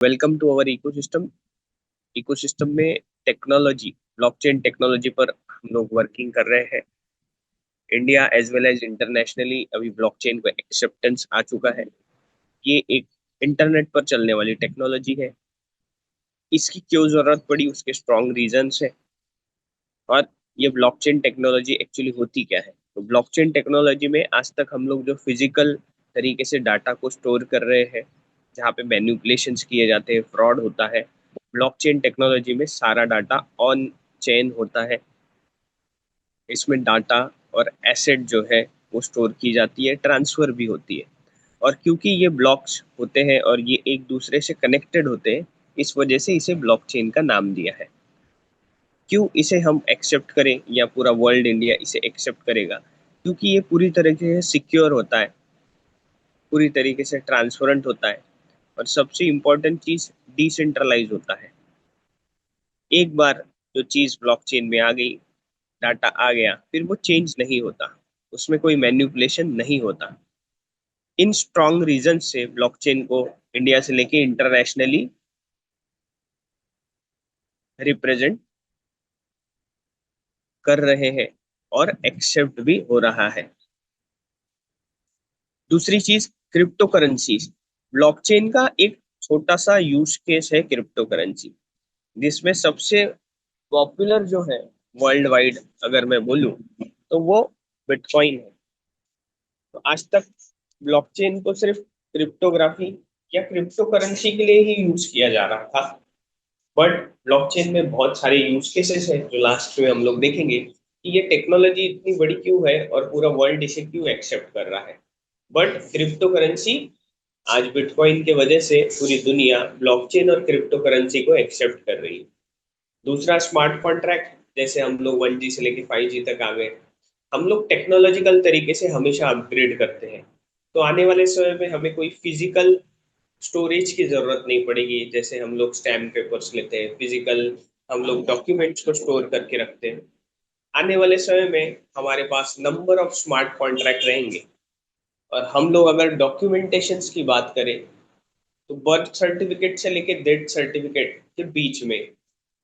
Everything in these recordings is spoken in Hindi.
Welcome to our ecosystem. Ecosystem में टेक्नोलॉजी, ब्लॉकचेन टेक्नोलॉजी पर हम लोग वर्किंग कर रहे हैं। India as well as internationally अभी ब्लॉकचेन को एक्सेप्टेंस आ चुका है। ये एक इंटरनेट पर चलने वाली टेक्नोलॉजी है। इसकी क्यों जरूरत पड़ी, उसके स्ट्रॉन्ग रीजंस है। और ये ब्लॉकचेन टेक्नोलॉजी एक्चुअली होती क्या है। तो ब्लॉकचेन टेक्नोलॉजी में आज तक हम लोग जो फिजिकल तरीके से डाटा को स्टोर कर रहे हैं, जहाँ पे मैनिपुलेशंस किए जाते हैं, फ्रॉड होता है, ब्लॉकचेन टेक्नोलॉजी में सारा डाटा ऑन चेन होता है। इसमें डाटा और एसेट जो है वो स्टोर की जाती है, ट्रांसफर भी होती है। और क्योंकि ये ब्लॉक्स होते हैं और ये एक दूसरे से कनेक्टेड होते हैं, इस वजह से इसे ब्लॉकचेन का नाम दिया है। क्यों इसे हम एक्सेप्ट करें या पूरा वर्ल्ड इंडिया इसे एक्सेप्ट करेगा? क्योंकि ये पूरी तरीके से सिक्योर होता है, पूरी तरीके से ट्रांसपेरेंट होता है, और सबसे इम्पोर्टेंट चीज डिसेंट्रलाइज होता है। एक बार जो चीज ब्लॉकचेन में आ गई, डाटा आ गया, फिर वो चेंज नहीं होता, उसमें कोई मैनिपुलेशन नहीं होता। इन स्ट्रॉन्ग रीजन से ब्लॉकचेन को इंडिया से लेके इंटरनेशनली रिप्रेजेंट कर रहे हैं और एक्सेप्ट भी हो रहा है। दूसरी चीज, क्रिप्टो करेंसी। ब्लॉकचेन का एक छोटा सा यूज केस है क्रिप्टो करेंसी, जिसमें सबसे पॉपुलर जो है वर्ल्ड वाइड, अगर मैं बोलूं, तो वो बिटकॉइन है। तो आज तक ब्लॉकचेन को सिर्फ क्रिप्टोग्राफी या क्रिप्टो करेंसी के लिए ही यूज किया जा रहा था। बट ब्लॉकचेन में बहुत सारे यूज केसेस हैं जो लास्ट में हम लोग देखेंगे कि ये टेक्नोलॉजी इतनी बड़ी क्यों है और पूरा वर्ल्ड इसे क्यों एक्सेप्ट कर रहा है। बट क्रिप्टो करेंसी, आज बिटकॉइन के वजह से पूरी दुनिया ब्लॉकचेन और क्रिप्टो करेंसी को एक्सेप्ट कर रही है। दूसरा, स्मार्ट कॉन्ट्रैक्ट। जैसे हम लोग 1G से लेके 5G तक आ गए, हम लोग टेक्नोलॉजिकल तरीके से हमेशा अपग्रेड करते हैं। तो आने वाले समय में हमें कोई फिजिकल स्टोरेज की जरूरत नहीं पड़ेगी। जैसे हम लोग स्टैम्प पेपर्स लेते हैं, फिजिकल हम लोग डॉक्यूमेंट्स को स्टोर करके रखते हैं। आने वाले समय में हमारे पास नंबर ऑफ स्मार्ट कॉन्ट्रैक्ट रहेंगे। और हम लोग अगर डॉक्यूमेंटेशंस की बात करें, तो बर्थ सर्टिफिकेट से लेके डेथ सर्टिफिकेट के बीच में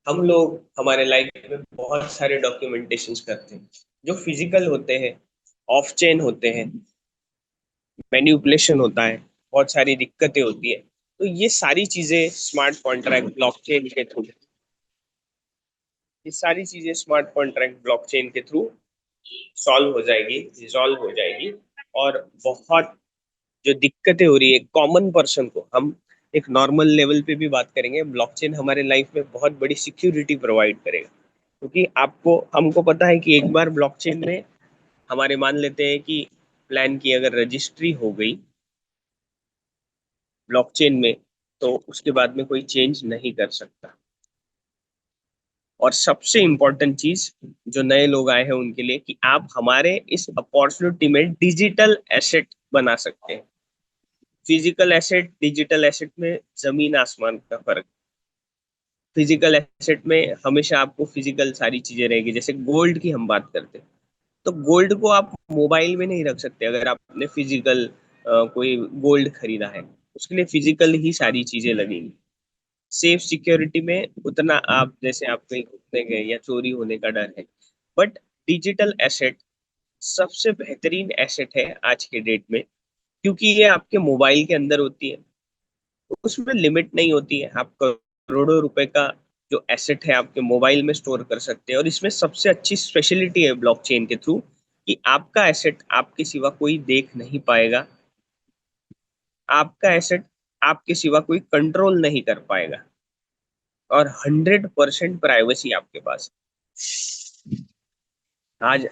हम लोग हमारे लाइफ में बहुत सारे डॉक्यूमेंटेशंस करते हैं, जो फिजिकल होते हैं, ऑफ चेन होते हैं, मैन्युपुलेशन होता है, बहुत सारी दिक्कतें होती है। तो ये सारी चीजें स्मार्ट कॉन्ट्रैक्ट ब्लॉकचेन के थ्रू, ये सारी चीजें स्मार्ट कॉन्ट्रैक्ट ब्लॉकचेन के थ्रू सॉल्व हो जाएगी, रिजॉल्व हो जाएगी। और बहुत जो दिक्कतें हो रही है कॉमन पर्सन को, हम एक नॉर्मल लेवल पे भी बात करेंगे, ब्लॉकचेन हमारे लाइफ में बहुत बड़ी सिक्योरिटी प्रोवाइड करेगा। क्योंकि आपको हमको पता है कि एक बार ब्लॉकचेन में हमारे, मान लेते हैं कि प्लान की अगर रजिस्ट्री हो गई ब्लॉकचेन में, तो उसके बाद में कोई चेंज नहीं कर सकता। और सबसे इम्पोर्टेंट चीज जो नए लोग आए हैं उनके लिए, कि आप हमारे इस अपॉर्चुनिटी में डिजिटल एसेट बना सकते हैं। फिजिकल एसेट, डिजिटल एसेट में जमीन आसमान का फर्क। फिजिकल एसेट में हमेशा आपको फिजिकल सारी चीजें रहेगी। जैसे गोल्ड की हम बात करते हैं, तो गोल्ड को आप मोबाइल में नहीं रख सकते। अगर आपने फिजिकल कोई गोल्ड खरीदा है, उसके लिए फिजिकल ही सारी चीजें लगेंगी। सेफ सिक्योरिटी में उतना आप, जैसे आप कहीं घूमने गए या चोरी होने का डर है। बट डिजिटल एसेट सबसे बेहतरीन एसेट है आज के डेट में, क्योंकि ये आपके मोबाइल के अंदर होती है। उसमें लिमिट नहीं होती है। आप करोड़ों रुपए का जो एसेट है आपके मोबाइल में स्टोर कर सकते हैं। और इसमें सबसे अच्छी स्पेशलिटी है ब्लॉकचेन के थ्रू, कि आपका एसेट आपके सिवा कोई देख नहीं पाएगा। आपका एसेट आपके सिवा कोई कंट्रोल नहीं कर पाएगा। और 100% प्राइवेसी आपके पास है। आज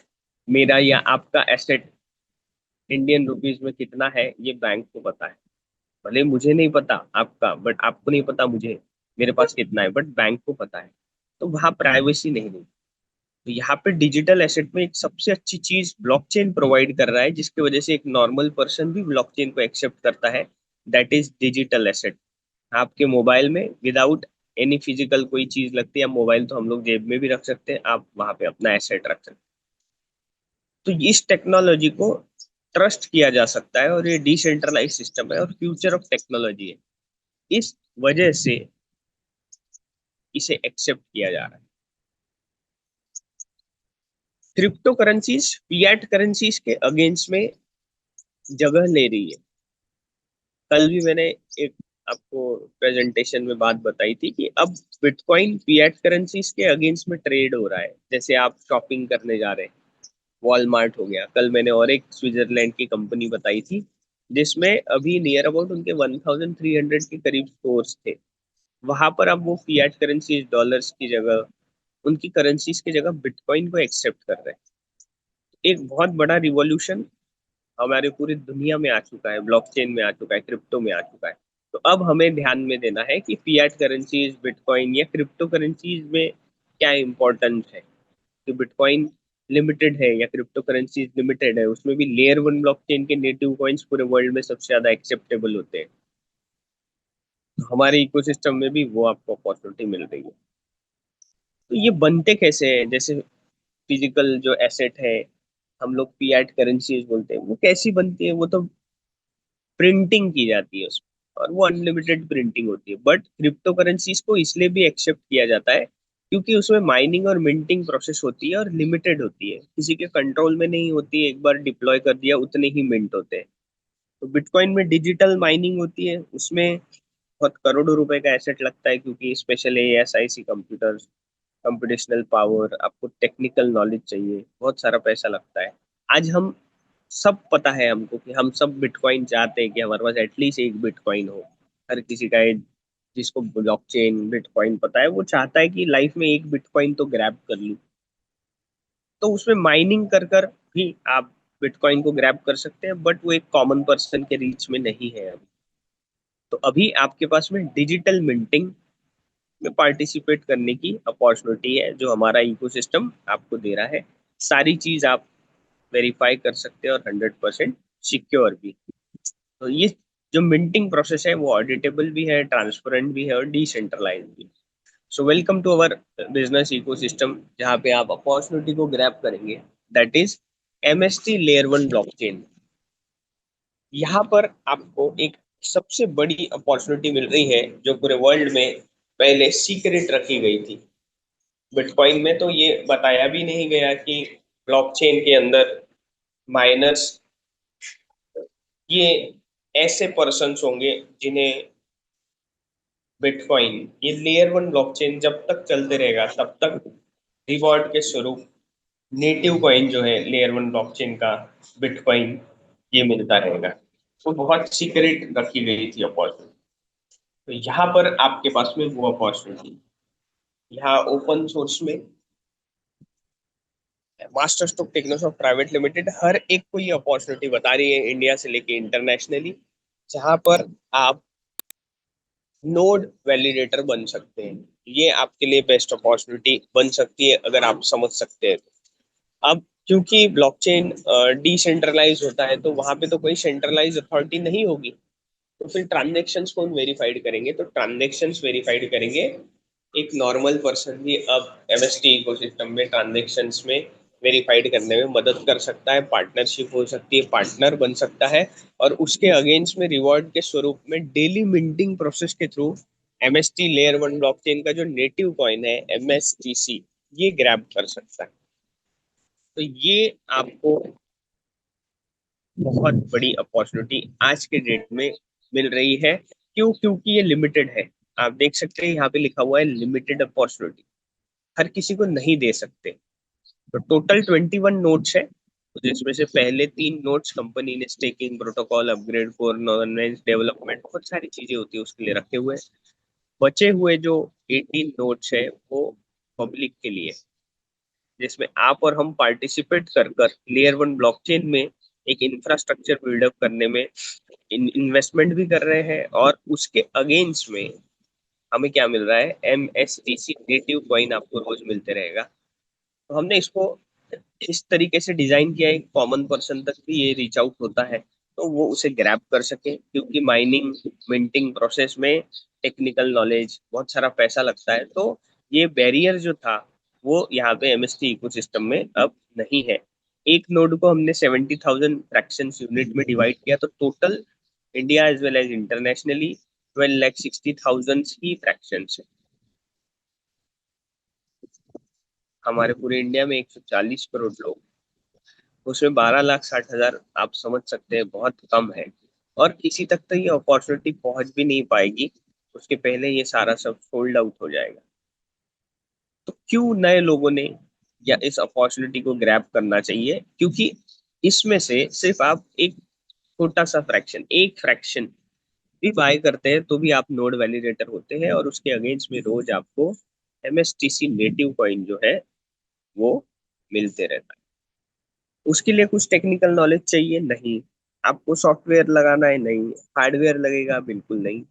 मेरा या आपका एसेट इंडियन रुपीज में कितना है, ये बैंक को पता है। भले मुझे नहीं पता आपका, बट आपको नहीं पता मुझे मेरे पास कितना है, बट बैंक को पता है। तो वहां प्राइवेसी नहीं है। तो यहाँ पे डिजिटल एसेट में एक सबसे अच्छी चीज ब्लॉकचेन प्रोवाइड कर रहा है, जिसकी वजह से एक नॉर्मल पर्सन भी ब्लॉकचेन को एक्सेप्ट करता है। That is digital asset. आपके मोबाइल में विदाउट एनी फिजिकल कोई चीज लगती है। मोबाइल तो हम लोग जेब में भी रख सकते हैं, आप वहां पे अपना एसेट रख सकते हैं। तो इस टेक्नोलॉजी को ट्रस्ट किया जा सकता है, और ये डिसेंट्रलाइज सिस्टम है और फ्यूचर ऑफ टेक्नोलॉजी है। इस वजह से इसे एक्सेप्ट किया जा रहा है। क्रिप्टो करेंसीज फिएट करेंसीज के अगेंस्ट में जगह ले रही है। कल भी मैंने एक आपको प्रेजेंटेशन में बात बताई थी कि अब बिटकॉइन फिएट करेंसीज के अगेंस्ट में ट्रेड हो रहा है। जैसे आप शॉपिंग करने जा रहे हैं, वॉलमार्ट हो गया, कल मैंने और एक स्विट्जरलैंड की कंपनी बताई थी जिसमें अभी नियर अबाउट उनके 1300 के करीब स्टोर्स थे। वहां पर अब वो फिएट करेंसीज डॉलर्स की जगह, उनकी करेंसीज की जगह बिटकॉइन को एक्सेप्ट कर रहे हैं। एक बहुत बड़ा रिवॉल्यूशन हमारे पूरी दुनिया में आ चुका है, ब्लॉकचेन में आ चुका है, क्रिप्टो में आ चुका है। तो अब हमें ध्यान में देना है कि फिएट करेंसीज, बिटकॉइन या क्रिप्टो करेंसीज में क्या इम्पोर्टेंस है। कि बिटकॉइन लिमिटेड है या क्रिप्टो करेंसीज लिमिटेड है, उसमें भी लेयर वन ब्लॉकचेन के नेटिव कॉइन्स पूरे वर्ल्ड में सबसे ज्यादा एक्सेप्टेबल होते हैं। तो हमारे इकोसिस्टम में भी वो आपको अपॉर्चुनिटी मिल रही है। तो ये बनते कैसे हैं? जैसे फिजिकल जो एसेट है, हम लोग फिएट करेंसीज बोलते हैं, वो कैसी बनती है? वो तो प्रिंटिंग की जाती है उसमें और वो अनलिमिटेड प्रिंटिंग होती है। बट क्रिप्टो करेंसीज को इसलिए भी एक्सेप्ट किया जाता है क्योंकि उसमें माइनिंग और मिंटिंग प्रोसेस होती है और लिमिटेड होती है, किसी के कंट्रोल में नहीं होती है। एक बार डिप्लॉय कर दिया उतने ही मिंट होते हैं। तो बिटकॉइन में डिजिटल माइनिंग होती है, उसमें बहुत करोड़ों रुपए का एसेट लगता है क्योंकि special ASIC computers, computational power, आपको टेक्निकल नॉलेज चाहिए, बहुत सारा पैसा लगता है। आज हम सब पता है हमको कि हम सब बिटकॉइन चाहते हैं कि हमारे पास एटलीस्ट एक बिटकॉइन हो। हर किसी का जिसको ब्लॉकचेन बिटकॉइन पता है वो चाहता है कि लाइफ में एक बिटकॉइन तो ग्रैब कर लूं। तो उसमें माइनिंग कर कर भी आप बिटकॉइन को ग्रैब कर सकते हैं, बट वो एक कॉमन पर्सन के रीच में नहीं है अभी। तो अभी आपके पास में डिजिटल मिंटिंग में पार्टिसिपेट करने की अपॉर्चुनिटी है जो हमारा इकोसिस्टम आपको दे रहा है। सारी चीज आप वेरीफाई कर सकते हैं और 100% सिक्योर भी। तो ये जो मिंटिंग प्रोसेस है वो ऑडिटेबल भी है, ट्रांसपेरेंट भी है और डिसेंट्रलाइज भी। So welcome to our business ecosystem जहाँ पे आप अपॉर्चुनिटी को ग्रैब करेंगे, that is MST layer one blockchain. यहाँ पर आपको एक सबसे बड़ी अपॉर्चुनिटी मिल रही है जो पूरे वर्ल्ड में पहले सीक्रेट रखी गई थी। बिटकॉइन में तो ये बताया भी नहीं गया कि ब्लॉकचेन के अंदर माइनर्स ये ऐसे पर्सन्स होंगे जिन्हें बिटकॉइन, ये लेयर वन ब्लॉकचेन जब तक चलते रहेगा तब तक रिवॉर्ड के स्वरूप नेटिव कॉइन जो है लेयर वन ब्लॉकचेन का, बिटकॉइन, ये मिलता रहेगा। तो बहुत सीक्रेट रखी गई थी अपॉर्चुनिटी। तो यहाँ पर आपके पास में वो अपॉर्चुनिटी, यहाँ ओपन सोर्स में मास्टर स्ट्रोक टेक्नोसॉफ्ट प्राइवेट लिमिटेड हर एक को ये अपॉर्चुनिटी बता रही है, इंडिया से लेके इंटरनेशनली, जहाँ पर आप नोड वैलिडेटर बन सकते हैं। ये आपके लिए बेस्ट अपॉर्चुनिटी बन सकती है अगर आप समझ सकते हैं तो। अब क्योंकि ब्लॉकचेन डिसेंट्रलाइज होता है तो वहां पे तो कोई सेंट्रलाइज अथॉरिटी नहीं होगी। तो फिर ट्रांजेक्शन्स कौन वेरीफाइड करेंगे? तो ट्रांजेक्शन्स वेरीफाइड करेंगे एक नॉर्मल पर्सन भी। अब एमएसटी इकोसिस्टम में ट्रांजेक्शन्स में वेरीफाइड करने में मदद कर सकता है, पार्टनरशिप हो सकती है, पार्टनर बन सकता है। और उसके अगेंस्ट में रिवॉर्ड के स्वरूप में डेली मिंटिंग प्रोसेस के through MST layer one blockchain का जो नेटिव कॉइन है एमएसटीसी, ये ग्रैब कर सकता है। तो ये आपको बहुत बड़ी अपॉर्चुनिटी आज के डेट में मिल रही है। क्यों? क्योंकि ये लिमिटेड है। आप देख सकते हैं यहाँ पे लिखा हुआ है लिमिटेड अपॉर्चुनिटी, हर किसी को नहीं दे सकते। तो टोटल 21 नोट्स है, तो जिसमें से पहले 3 नोट्स कंपनी ने staking protocol, upgrade, governance, development, बहुत सारी चीजें होती है उसके लिए रखे हुए हैं। बचे हुए जो 18 नोट्स है वो पब्लिक के लिए, जिसमें आप और हम पार्टिसिपेट कर कर लेयर वन ब्लॉकचेन में एक इंफ्रास्ट्रक्चर बिल्डअप करने में इन्वेस्टमेंट भी कर रहे हैं। और उसके अगेंस्ट में हमें क्या मिल रहा है? एमएसटीसी नेटिव कॉइन आपको रोज मिलते रहेगा। तो हमने इसको इस तरीके से डिजाइन किया है कॉमन पर्सन तक भी ये रीच आउट होता है तो वो उसे ग्रैब कर सके। क्योंकि माइनिंग मिंटिंग प्रोसेस में टेक्निकल नॉलेज, बहुत सारा पैसा लगता है। तो ये बैरियर जो था वो यहाँ पे एमएसटी इकोसिस्टम में अब नहीं है। एक नोड को हमने 70,000 फ्रैक्शन यूनिट में डिवाइड किया तो total India as well as internationally 12,60,000 ही फ्रैक्शन है। हमारे पूरे इंडिया में 140 करोड़ लोग, उसमें 12,60,000 आप समझ सकते हैं बहुत कम है। और किसी तक तो ये अपॉर्चुनिटी पहुंच भी नहीं पाएगी, उसके पहले ये सारा सब सोल्ड आउट हो जाएगा। तो क्यों नए लोगों ने या इस अपॉर्चुनिटी को ग्रैब करना चाहिए? क्योंकि इसमें से सिर्फ आप एक छोटा सा फ्रैक्शन, एक फ्रैक्शन भी बाय करते हैं तो भी आप नोड वैलिडेटर होते हैं, और उसके अगेंस्ट में रोज आपको MSTC नेटिव कॉइन जो है वो मिलते रहता है। उसके लिए कुछ टेक्निकल नॉलेज चाहिए? नहीं। आपको सॉफ्टवेयर लगाना है? नहीं। हार्डवेयर लगेगा? बिल्कुल नहीं।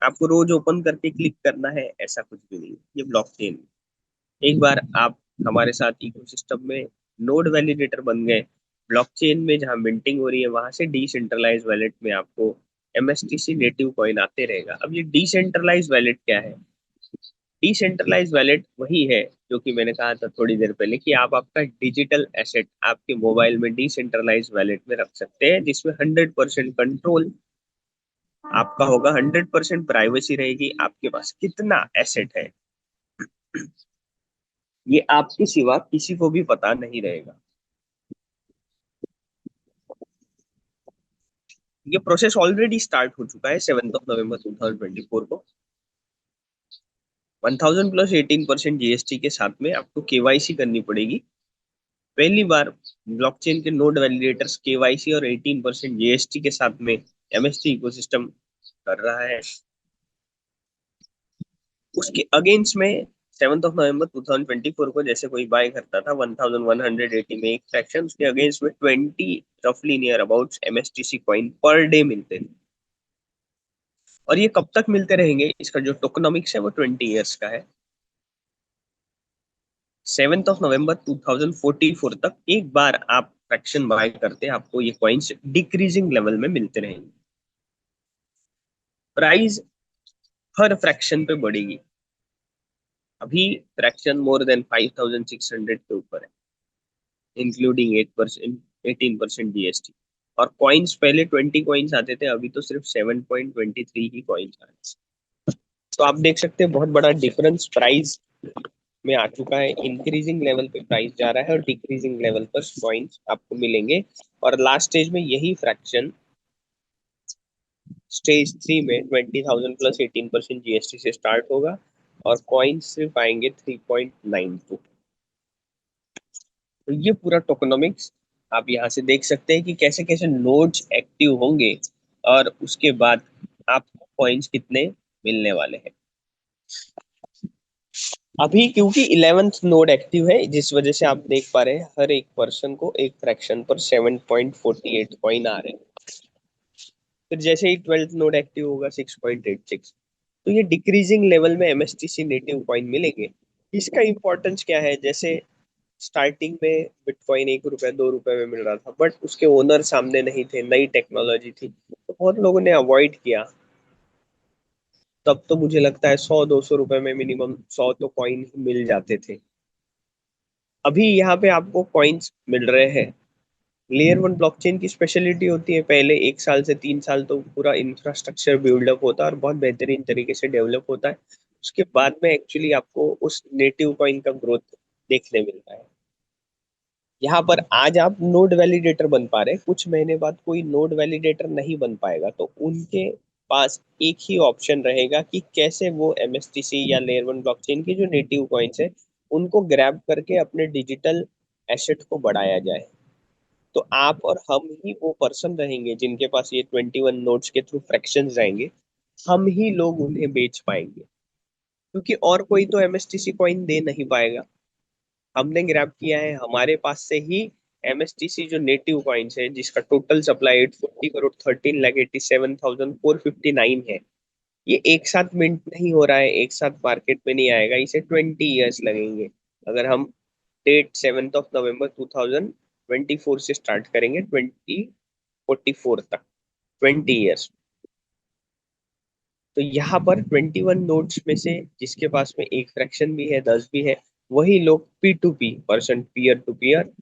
आपको रोज ओपन करके क्लिक करना है? ऐसा कुछ भी नहीं। ये ब्लॉकचेन, एक बार आप हमारे साथ इकोसिस्टम में नोड वैलिडेटर बन गए, ब्लॉकचेन में जहां मिंटिंग हो रही है वहां से डिसेंट्रलाइज वैलेट में आपको MSTC नेटिव कॉइन आते रहेगा। अब ये डिसेंट्रलाइज वैलेट क्या है? डिसेंट्रलाइज वैलेट वही है जो कि मैंने कहा था थोड़ी देर पहले, कि आप आपका डिजिटल एसेट आपके मोबाइल में डिसेंट्रलाइज वैलेट में रख सकते हैं, जिसमें 100% कंट्रोल आपका होगा, 100% प्राइवेसी रहेगी। आपके पास कितना एसेट है ये आपके सिवा किसी को भी पता नहीं रहेगा। ये प्रोसेस ऑलरेडी स्टार्ट हो चुका है 7 नवंबर 2024 को। 1000 प्लस 18% GST के साथ में आपको KYC करनी पड़ेगी। पहली बार ब्लॉकचेन के नोड वैलिडेटर्स KYC और 18% GST के साथ में MST इकोसिस्टम कर रहा है। उसके अगेंस्ट में 7 नवंबर 2024 को जैसे कोई बाय करता था 1180 में एक फ्रैक्शन, उसके अगेंस्ट में 20 रफली near about MSTC coin per day मिलते थे। और ये कब तक मिलते रहेंगे? इसका जो टोकनॉमिक्स है वो 20 ईयर्स का है। 7 नवंबर 2044 तक एक बार आप फ्रैक्शन बाय करते हैं, आपको ये कॉइन्स डिक्रीजिंग लेवल में मिलते रहेंगे। प्राइस हर फ्रैक्शन पे बढ़ेगी। अभी फ्रैक्शन मोर देन 5,600 के ऊपर है, इंक्लूडिंग 18% GST। और कॉइन्स पहले 20 कॉइन्स आते थे, अभी तो सिर्फ 7.23 ही कॉइन्स आ रहे हैं। तो आप देख सकते हैं बहुत बड़ा डिफरेंस प्राइस में आ चुका है। इंक्रीजिंग लेवल पे प्राइस जा रहा है और डिक्रीजिंग लेवल पर कॉइन्स आपको मिलेंगे। और लास्ट स्टेज में यही फ्रैक्शन स्टेज 3 में 20,000 प्लस 18% GST से स्टार्ट होगा, और कॉइन्स सिर्फ आएंगे 3.92। तो ये पूरा टोकनोमिक्स आप यहाँ से देख सकते हैं कि कैसे कैसे नोड्स एक्टिव होंगे, और उसके बाद आपको कॉइन्स कितने मिलने वाले हैं। अभी क्योंकि 11th नोड एक्टिव है, जिस वजह से आप देख पा रहे हैं हर एक पर्सन को एक फ्रैक्शन पर 7.48 कॉइन आ रहे हैं। फिर जैसे ही 12th नोड एक्टिव होगा 6.86। तो ये डिक्रीजिंग लेवल में MSTC नेटिव कॉइन मिलेंगे। इसका इंपॉर्टेंस क्या है? जैसे स्टार्टिंग में बिटकॉइन 1 रुपए 2 रुपए में मिल रहा था, बट उसके ओनर सामने नहीं थे, नई टेक्नोलॉजी थी, तो बहुत लोगों ने अवॉइड किया। तब तो मुझे लगता है 100-200 रुपए में मिनिमम 100 तो कॉइन मिल जाते थे। अभी यहाँ पे आपको कॉइन्स मिल रहे हैं। लेयर 1 ब्लॉकचेन की स्पेशलिटी होती है, पहले 1 साल से 3 साल तो पूरा इंफ्रास्ट्रक्चर बिल्डअप होता है और बहुत बेहतरीन तरीके से डेवलप होता है। उसके बाद में एक्चुअली आपको उस नेटिव कॉइन का ग्रोथ देखने मिलता है। यहाँ पर आज आप नोड वैलिडेटर बन पा रहे, कुछ महीने बाद कोई नोड वैलिडेटर नहीं बन पाएगा, तो उनके पास एक ही ऑप्शन रहेगा कि कैसे वो MSTC या लेयर 1 ब्लॉकचेन की जो नेटिव कॉइन्स है उनको ग्रैब करके अपने डिजिटल एसेट को बढ़ाया जाए। तो आप और हम ही वो पर्सन रहेंगे जिनके पास ये 21 नोट्स के थ्रू फ्रैक्शन जाएंगे। हम ही लोग उन्हें बेच पाएंगे, क्योंकि और कोई तो MSTC कॉइन दे नहीं पाएगा। हमने ग्रैब किया है, हमारे पास से ही MSTC जो नेटिव कॉइन्स है, जिसका टोटल सप्लाई 840 करोड़ 13,87,459 है, ये एक साथ मिंट नहीं हो रहा है, एक साथ मार्केट में नहीं आएगा, इसे 20 ईयर्स लगेंगे। अगर हम डेट 7 नवंबर 2024 से स्टार्ट करेंगे 2044 तक, 20 ईयर्स। तो यहाँ पर 21 नोड्स में से जिसके पास में एक फ्रैक्शन भी है, 10 भी है, वही लोग P2P person, peer to peer,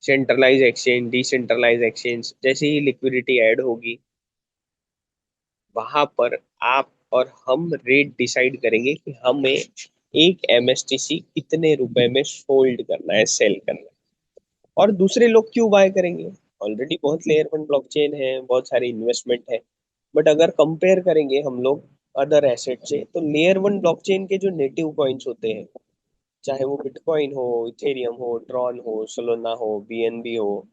centralise exchange, decentralise exchange, जैसे ही लिक्विडिटी ऐड होगी वहां पर आप और हम रेट डिसाइड करेंगे कि हमें एक एमएसटीसी कितने रुपए में होल्ड करना है, सेल करना है। और दूसरे लोग क्यों बाय करेंगे? ऑलरेडी बहुत लेयर वन ब्लॉकचेन है, बहुत सारी इन्वेस्टमेंट है। बट अगर कंपेयर करेंगे हम लोग अदर एसेट से, तो लेयर वन ब्लॉकचेन के जो नेटिव कॉइन्स होते हैं, चाहे वो बिटकॉइन हो, इथेरियम हो, ट्रॉन हो, सोलोना हो, बीएनबी हो,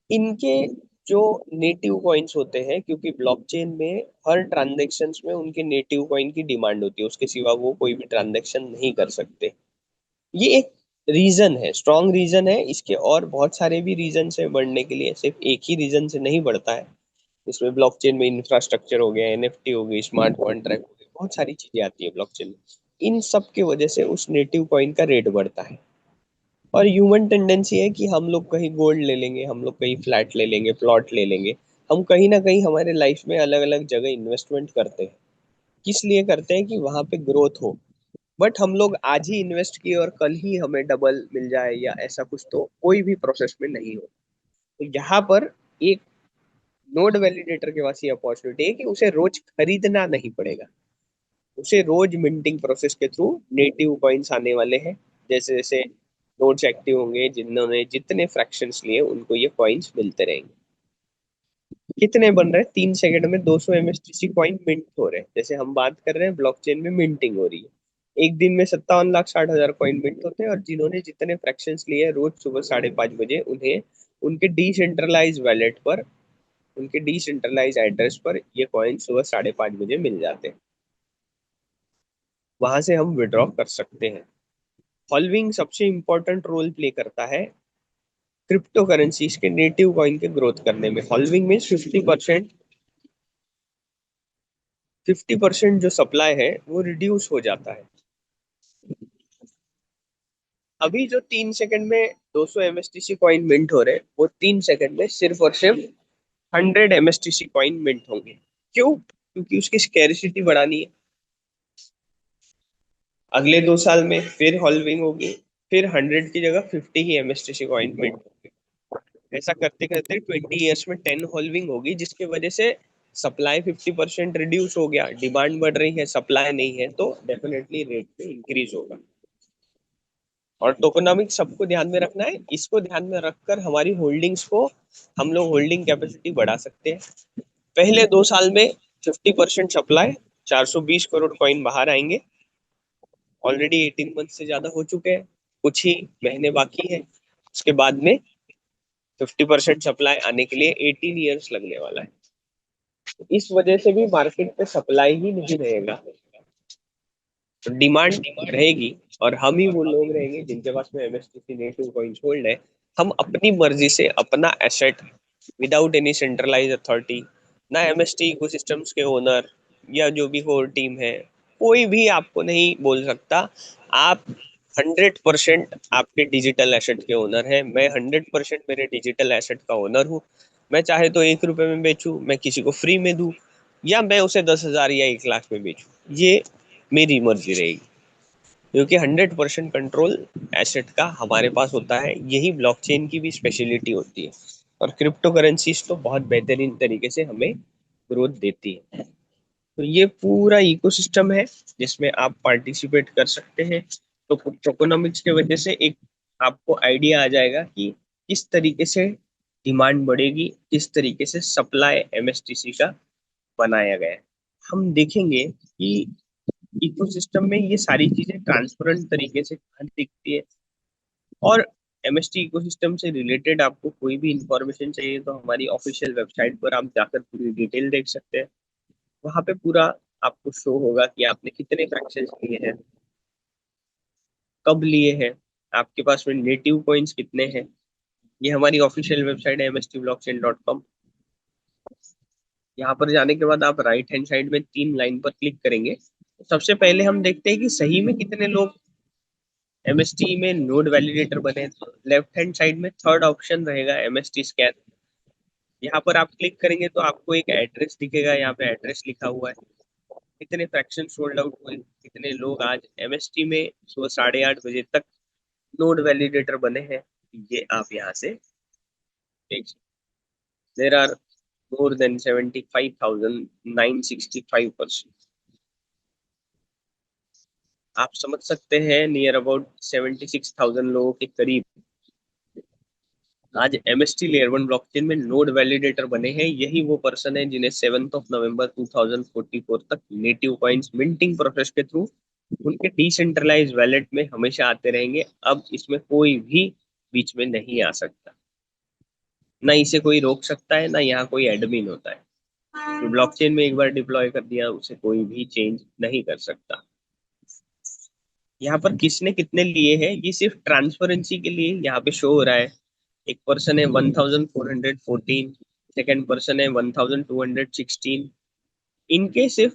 इनके जो नेटिव कॉइन्स होते हैं, क्योंकि ब्लॉकचेन में हर ट्रांजेक्शन्स में उनके नेटिव कॉइन की डिमांड होती है, उसके सिवा वो कोई भी ट्रांजेक्शन नहीं कर सकते। ये एक रीजन है, स्ट्रॉन्ग रीजन है। इसके और बहुत सारे भी रीजन है बढ़ने के लिए, सिर्फ एक ही रीजन से नहीं बढ़ता है। इसमें ब्लॉकचेन में इंफ्रास्ट्रक्चर हो गया, एनएफटी हो गई, स्मार्ट कॉन्ट्रैक्ट हो गए, बहुत सारी चीजें आती है ब्लॉकचेन में। इन सब की वजह से उस नेटिव कॉइन का रेट बढ़ता है। और ह्यूमन टेंडेंसी है कि हम लोग कहीं गोल्ड ले लेंगे, हम लोग कहीं फ्लैट ले लेंगे, प्लॉट ले लेंगे। हम कहीं ना कहीं हमारे लाइफ में अलग अलग जगह इन्वेस्टमेंट करते हैं। किस लिए करते हैं? कि वहां पे ग्रोथ हो। बट हम लोग आज ही इन्वेस्ट किए और कल ही हमें डबल मिल जाए या ऐसा कुछ तो कोई भी प्रोसेस में नहीं हो। तो यहाँ पर एक नोड वैलिडेटर के पास ये अपॉर्चुनिटी है कि उसे रोज खरीदना नहीं पड़ेगा। उसे रोज मिंटिंग प्रोसेस के थ्रू नेटिव कॉइन्स आने वाले हैं। जैसे जैसे नोड्स एक्टिव होंगे, जिन्होंने जितने फ्रैक्शंस लिए उनको ये कॉइन्स मिलते रहेंगे। कितने बन रहे हैं? 3 सेकंड में 200 एमएसटीसी कॉइन मिंट हो रहे हैं। जैसे हम बात कर रहे हैं, ब्लॉकचेन में मिंटिंग हो रही है। एक दिन में 57,60,000 कॉइन मिंट होते हैं, और जिन्होंने जितने फ्रैक्शंस लिए रोज सुबह 5:30 बजे, उन्हें उनके डिसेंट्रलाइज वैलेट पर, उनके डिसेंट्रलाइज एड्रेस पर ये कॉइन सुबह 5:30 बजे मिल जाते हैं। वहां से हम विड्रॉ कर सकते हैं। हॉल्विंग सबसे इंपॉर्टेंट रोल प्ले करता है क्रिप्टो करेंसीज के नेटिव कॉइन के ग्रोथ करने में। हॉल्विंग में 50% जो सप्लाई है वो रिड्यूस हो जाता है। अभी जो 3 सेकंड में 200 एमएसटीसी कॉइन मिंट हो रहे हैं, वो 3 सेकंड में सिर्फ और सिर्फ 100 एमएसटीसी कॉइन मिंट होंगे। क्यों? क्योंकि उसकी स्कैरिसिटी बढ़ानी है। अगले 2 साल में फिर हॉल्विंग होगी, फिर 100 की जगह 50 ही एमएसटीसी कॉइन मिंट होंगे। ऐसा करते करते 20 ईयर्स में 10 हॉल्विंग होगी, जिसकी वजह से सप्लाई 50% रिड्यूस हो गया, डिमांड बढ़ रही है, सप्लाई नहीं है, तो डेफिनेटली रेट पे इंक्रीज होगा। और टोकोनॉमिक्स सबको ध्यान में रखना है। इसको ध्यान में रखकर हमारी होल्डिंग्स को, हम लोग होल्डिंग कैपेसिटी बढ़ा सकते हैं। पहले 2 साल में 50% सप्लाई, 420 करोड़ कॉइन बाहर आएंगे। ऑलरेडी 18 मंथ से ज्यादा हो चुके हैं, कुछ ही महीने बाकी है। उसके बाद में 50% सप्लाई आने के लिए 18 ईयर्स लगने वाला है। इस वजह से भी मार्केट पे सप्लाई ही नहीं रहेगा, तो डिमांड रहेगी। और हम ही वो लोग रहेंगे जिनके पास में एमएसटीसी नेटिव कॉइन्स होल्ड है। हम अपनी मर्जी से अपना asset, without any centralise authority, ना एमएसटी इकोसिस्टम्स के ओनर या जो भी कोर टीम है, कोई भी आपको नहीं बोल सकता। आप 100% आपके डिजिटल एसेट के ओनर है। मैं 100% मेरे डिजिटल एसेट का ओनर हूँ। मैं चाहे तो 1 रुपए में बेचूं, मैं किसी को फ्री में दूं, या मैं उसे 10,000 या 1 लाख में बेचूं, ये मेरी मर्जी रहेगी। क्योंकि 100% कंट्रोल एसेट का हमारे पास होता है। यही ब्लॉकचेन की भी स्पेशलिटी होती है। और क्रिप्टो करेंसीज तो बहुत बेहतरीन तरीके से हमें ग्रोथ देती है। तो ये पूरा इकोसिस्टम है जिसमें आप पार्टिसिपेट कर सकते हैं। तो टोकोनॉमिक्स की वजह से एक आपको आइडिया आ जाएगा कि किस तरीके से डिमांड बढ़ेगी, किस तरीके से सप्लाई एमएसटीसी का बनाया गया है। हम देखेंगे कि इकोसिस्टम में ये सारी चीजें ट्रांसपेरेंट तरीके से हर दिखती है। और एमएसटी इकोसिस्टम से रिलेटेड आपको कोई भी इंफॉर्मेशन चाहिए तो हमारी ऑफिशियल वेबसाइट पर आप जाकर पूरी डिटेल देख सकते हैं। वहां पे पूरा आपको शो होगा कि आपने कितने फ्रैक्शंस लिए हैं, कब लिए हैं, आपके पास में नेटिव कॉइन्स कितने हैं। ये हमारी ऑफिशियल वेबसाइट है mstblockchain.com। यहाँ पर जाने के बाद आप राइट हैंड साइड में 3 लाइन पर क्लिक करेंगे, तो सबसे पहले हम देखते हैं कि सही में कितने लोग एमएसटी में नोड वैलिडेटर बने। तो लेफ्ट हैंड साइड में थर्ड ऑप्शन रहेगा एमएसटी स्कैन। यहाँ पर आप क्लिक करेंगे तो आपको एक एड्रेस दिखेगा, यहाँ पे एड्रेस लिखा हुआ है, कितने फ्रैक्शन सोल्ड आउट हुए, कितने लोग आज एमएसटी में सुबह 8:30 बजे तक नोड वैलिडेटर बने हैं। ये आप यहाँ से देख सकते। There are more than 75,965 person. आप समझ सकते हैं नियर अबाउट 76,000 लोगों के करीब आज एमएसटी लेयर 1 ब्लॉकचेन में नोड वैलिडेटर बने हैं। यही वो पर्सन है जिन्हें 7 नवंबर 2044 तक नेटिव कॉइन्स मिंटिंग प्रोसेस के थ्रू उनके डिसेंट्रलाइज वैलेट में हमेशा आते रहेंगे। अब इसमें कोई भी बीच में नहीं आ सकता, ना इसे कोई रोक सकता है, ना यहाँ कोई एडमिन होता है। तो ब्लॉकचेन में एक बार डिप्लॉय कर दिया, उसे कोई भी चेंज नहीं कर सकता। यहाँ पर किसने कितने लिए हैं ये सिर्फ ट्रांसपेरेंसी के लिए यहाँ पे शो हो रहा है। एक पर्सन है 1414, सेकेंड पर्सन है 1216। इनके सिर्फ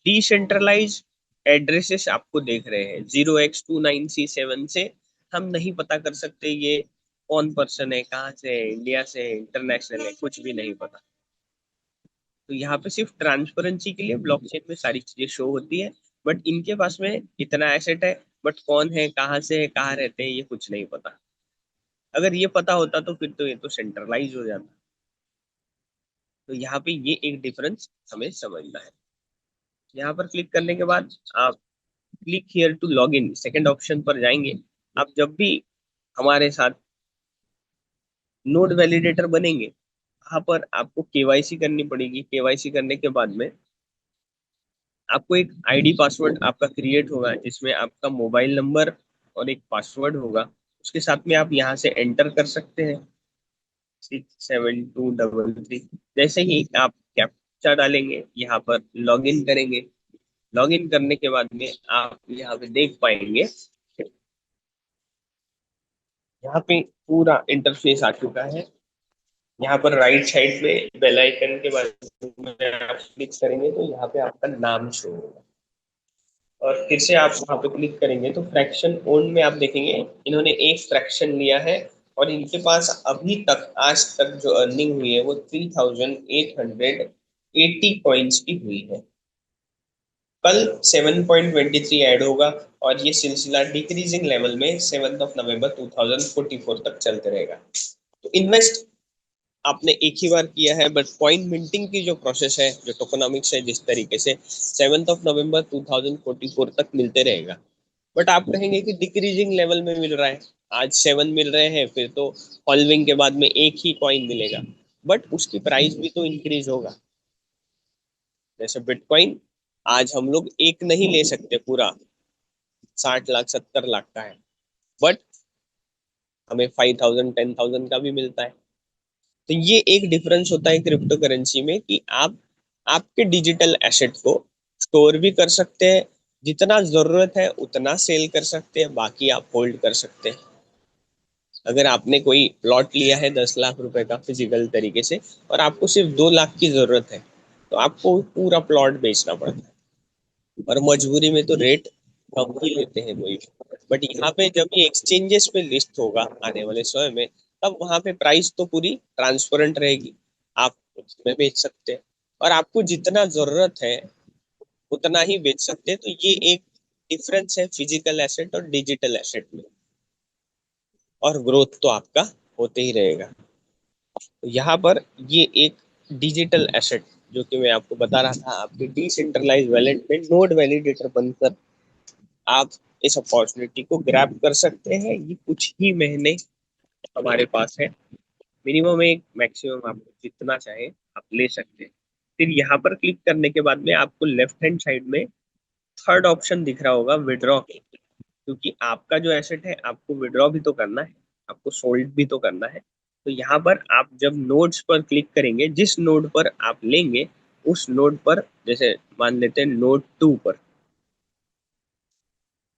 डिसेंट्रलाइज एड्रेसेस आपको देख रहे हैं। 0x29C7 से हम नहीं पता कर सकते ये कौन पर्सन है, कहाँ से है, इंडिया से है, इंटरनेशनल है, कुछ भी नहीं पता। तो यहाँ पे सिर्फ ट्रांसपेरेंसी के लिए ब्लॉकचेन में सारी चीजें शो होती है, बट इनके पास में इतना एसेट है, बट कौन है, कहाँ से है, कहाँ रहते हैं, ये कुछ नहीं पता। अगर ये पता होता तो फिर तो ये तो सेंट्रलाइज हो जाता। तो यहाँ पे ये एक डिफरेंस हमें समझना है। यहाँ पर क्लिक करने के बाद आप click here to log in second option पर जाएंगे। आप जब भी हमारे साथ नोड वैलिडेटर बनेंगे, वहां पर आपको केवाईसी करनी पड़ेगी। केवाईसी करने के बाद में आपको एक आईडी पासवर्ड आपका क्रिएट होगा, जिसमें आपका मोबाइल नंबर और एक पासवर्ड होगा। उसके साथ में आप यहाँ से एंटर कर सकते हैं 67233। जैसे ही आप कैप्चा डालेंगे, यहाँ पर लॉग इन करेंगे। लॉग इन करने के बाद में आप यहाँ पे देख पाएंगे, यहाँ पे पूरा इंटरफेस आ चुका है। यहाँ पर राइट साइड में बेल आइकन के बाद में आप क्लिक करेंगे तो यहाँ पे आपका नाम शो होगा, और फिर से आप वहाँ पे क्लिक करेंगे तो फ्रैक्शन ओन में आप देखेंगे इन्होंने एक फ्रैक्शन लिया है, और इनके पास अभी तक आज तक जो अर्निंग हुई है वो 3880 कॉइन्स की हुई है। कल 7.23 ऐड होगा, और ये सिलसिला डिक्रीजिंग लेवल में 7 नवंबर 2044 तक चलते रहेगा। तो इन्वेस्ट आपने एक ही बार किया है, बट पॉइंट मिंटिंग की जो प्रोसेस है, जो टोकनॉमिक्स है, जिस तरीके से 7 नवंबर 2044 तक मिलते रहेगा। बट आप कहेंगे कि डिक्रीजिंग लेवल में मिल रहा है, आज 7 मिल रहे हैं, फिर तो हॉल्विंग के बाद में एक ही कॉइन मिलेगा, बट उसकी प्राइस भी तो इंक्रीज होगा। जैसे बिटकॉइन आज हम लोग एक नहीं ले सकते पूरा 60 लाख 70 लाख का है, बट हमें 5,000 10,000 का भी मिलता है। तो ये एक डिफरेंस होता है क्रिप्टो करेंसी में कि आप आपके डिजिटल एसेट को स्टोर भी कर सकते हैं, जितना जरूरत है उतना सेल कर सकते हैं, बाकी आप होल्ड कर सकते हैं। अगर आपने कोई प्लॉट लिया है 10 लाख रुपए का फिजिकल तरीके से, और आपको सिर्फ 2 लाख की जरूरत है, तो आपको पूरा प्लॉट बेचना पड़ता है, और मजबूरी में तो रेट कम ही लेते हैं कोई। बट यहाँ पे जब ये एक्सचेंजेस पे लिस्ट होगा आने वाले समय में, तब वहां पे प्राइस तो पूरी ट्रांसपेरेंट रहेगी, आप उसमें बेच सकते हैं, और आपको जितना जरूरत है उतना ही बेच सकते हैं। तो ये एक डिफरेंस है फिजिकल एसेट और डिजिटल एसेट में, और ग्रोथ तो आपका होते ही रहेगा। तो यहाँ पर ये एक डिजिटल एसेट, जो कि मैं आपको बता रहा था, आपके डिसेंट्रलाइज वैलेट में नोड वैलिडेटर बनकर आप इस अपॉर्चुनिटी को ग्रैब कर सकते हैं। ये कुछ ही महीने हमारे पास है, मिनिमम एक, मैक्सिमम आप जितना चाहे आप ले सकते हैं। फिर यहाँ पर क्लिक करने के बाद में आपको लेफ्ट हैंड साइड में थर्ड ऑप्शन दिख रहा होगा, विड्रॉ, क्योंकि आपका जो एसेट है आपको विड्रॉ भी तो करना है, आपको सोल्ड भी तो करना है। तो यहाँ पर आप जब नोड्स पर क्लिक करेंगे, जिस नोड पर आप लेंगे उस नोड पर, जैसे मान लेते हैं नोड 2 पर,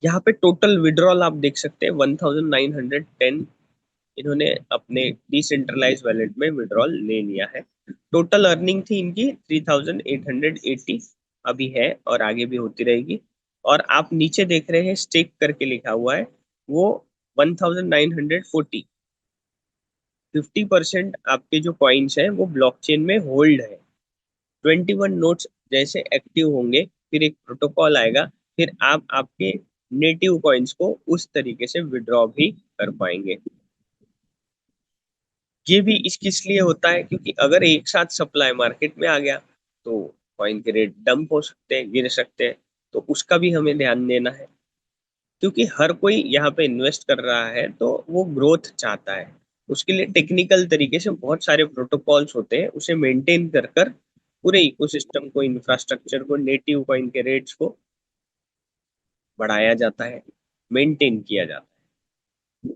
यहाँ पे टोटल विड्रॉल आप देख सकते हैं 1910 इन्होंने अपने डिसेंट्रलाइज वैलेट में विड्रॉल ले लिया है। टोटल अर्निंग थी इनकी 3880 अभी है, और आगे भी होती रहेगी। और आप नीचे देख रहे हैं स्टेक करके लिखा हुआ है, वो 1940, 50% आपके जो कॉइन्स हैं वो ब्लॉकचेन में होल्ड है। 21 नोट्स जैसे एक्टिव होंगे, फिर एक प्रोटोकॉल आएगा, फिर आप आपके नेटिव कॉइन्स को उस तरीके से विड्रॉ भी कर पाएंगे। ये भी इस किस लिए होता है, क्योंकि अगर एक साथ सप्लाई मार्केट में आ गया तो कॉइन के रेट डंप हो सकते हैं, गिर सकते हैं, तो उसका भी हमें ध्यान देना है। क्योंकि हर कोई यहाँ पे इन्वेस्ट कर रहा है तो वो ग्रोथ चाहता है। उसके लिए टेक्निकल तरीके से बहुत सारे प्रोटोकॉल्स होते हैं, उसे मेंटेन कर कर पूरे इकोसिस्टम को, इंफ्रास्ट्रक्चर को, नेटिव कॉइन के रेट्स को बढ़ाया जाता है, मेंटेन किया जाता है।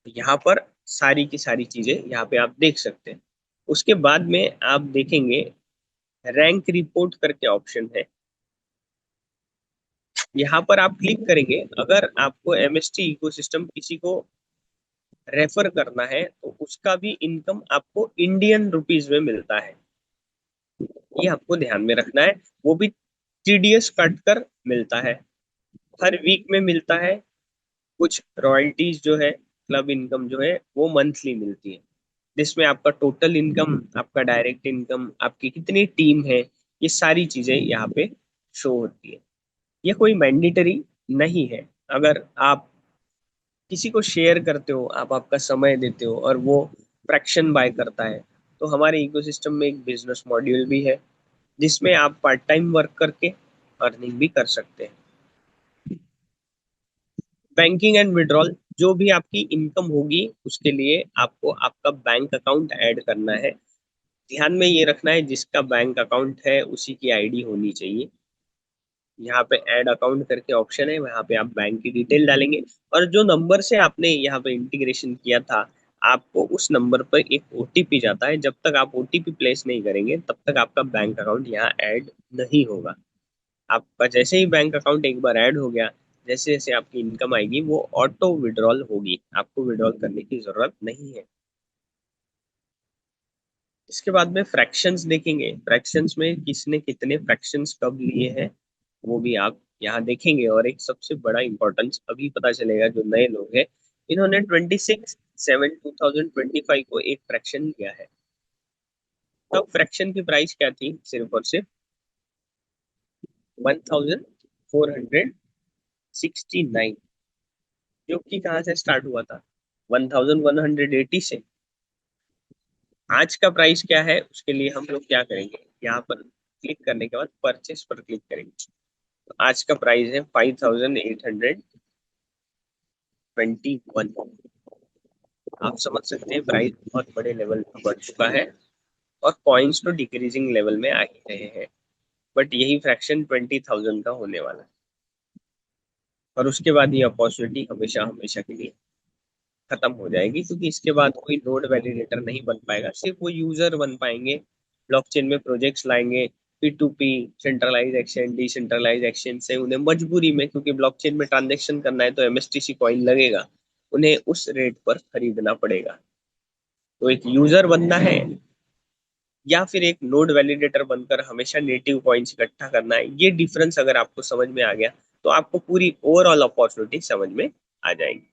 तो यहाँ पर सारी की सारी चीजें यहाँ पे आप देख सकते हैं। उसके बाद में आप देखेंगे रैंक रिपोर्ट करके ऑप्शन है। यहाँ पर आप क्लिक करेंगे, अगर आपको एमएसटी इकोसिस्टम किसी को रेफर करना है तो उसका भी इनकम आपको इंडियन रुपीज में मिलता है। ये आपको ध्यान में रखना है। वो भी टीडीएस कट कर मिलता है, हर वीक में मिलता है। कुछ रॉयल्टीज जो है, क्लब इनकम जो है वो मंथली मिलती है, जिसमें आपका टोटल इनकम, आपका डायरेक्ट इनकम, आपकी कितनी टीम है, ये सारी चीजें यहाँ पे शो होती है। ये कोई मैंडेटरी नहीं है। अगर आप किसी को शेयर करते हो, आप आपका समय देते हो और वो फ्रैक्शन बाय करता है, तो हमारे इकोसिस्टम में एक बिजनेस मॉड्यूल भी है जिसमें आप पार्ट टाइम वर्क करके अर्निंग भी कर सकते हैं। बैंकिंग एंड विड्रॉल, जो भी आपकी इनकम होगी उसके लिए आपको आपका बैंक अकाउंट ऐड करना है। ध्यान में ये रखना है, जिसका बैंक अकाउंट है उसी की आईडी होनी चाहिए। यहाँ पे ऐड अकाउंट करके ऑप्शन है, वहाँ पे आप बैंक की डिटेल डालेंगे और जो नंबर से आपने यहाँ पे इंटीग्रेशन किया था, आपको उस नंबर पर एक ओटीपी जाता है। जब तक आप ओटीपी प्लेस नहीं करेंगे तब तक आपका बैंक अकाउंट यहाँ ऐड नहीं होगा। आपका जैसे ही बैंक अकाउंट एक बार ऐड हो गया, जैसे जैसे आपकी इनकम आएगी वो ऑटो विड्रॉल होगी, आपको विड्रॉल करने की जरूरत नहीं है। इसके बाद में फ्रैक्शंस देखेंगे, फ्रैक्शंस में किसने कितने फ्रैक्शंस कब लिए हैं वो भी आप यहाँ देखेंगे। और एक सबसे बड़ा इंपॉर्टेंस अभी पता चलेगा, जो नए लोग हैं इन्होंने 26/7/2025 को एक फ्रैक्शन लिया है। तब फ्रैक्शन की प्राइस क्या थी, सिर्फ और सिर्फ 1469, जो कि कहाँ से स्टार्ट हुआ था, 1180 से। आज का प्राइस क्या है उसके लिए हम लोग क्या करेंगे, यहाँ पर क्लिक करने के बाद परचेस पर क्लिक करेंगे। तो आज का प्राइस है 5821। आप समझ सकते हैं प्राइस बहुत बड़े लेवल पर बढ़ चुका है और कॉइन्स तो डिक्रीजिंग लेवल में आ ही रहे हैं। बट यही फ्रैक्शन 20,000 का होने वाला है और उसके बाद ये अपॉर्चुनिटी हमेशा हमेशा के लिए खत्म हो जाएगी, क्योंकि इसके बाद कोई नोड वैलिडेटर नहीं बन पाएगा, सिर्फ वो यूजर बन पाएंगे। ब्लॉकचेन में प्रोजेक्ट्स लाएंगे, P2P, centralise exchange, decentralise exchange से उन्हें मजबूरी में, क्योंकि ब्लॉकचेन में ट्रांजेक्शन करना है तो एमएसटीसी कॉइन लगेगा, उन्हें उस रेट पर खरीदना पड़ेगा। तो एक यूजर बनना है या फिर एक नोड वैलिडेटर बनकर हमेशा नेटिव कॉइन्स इकट्ठा करना है, ये डिफरेंस अगर आपको समझ में आ गया तो आपको पूरी ओवरऑल अपॉर्चुनिटी समझ में आ जाएगी।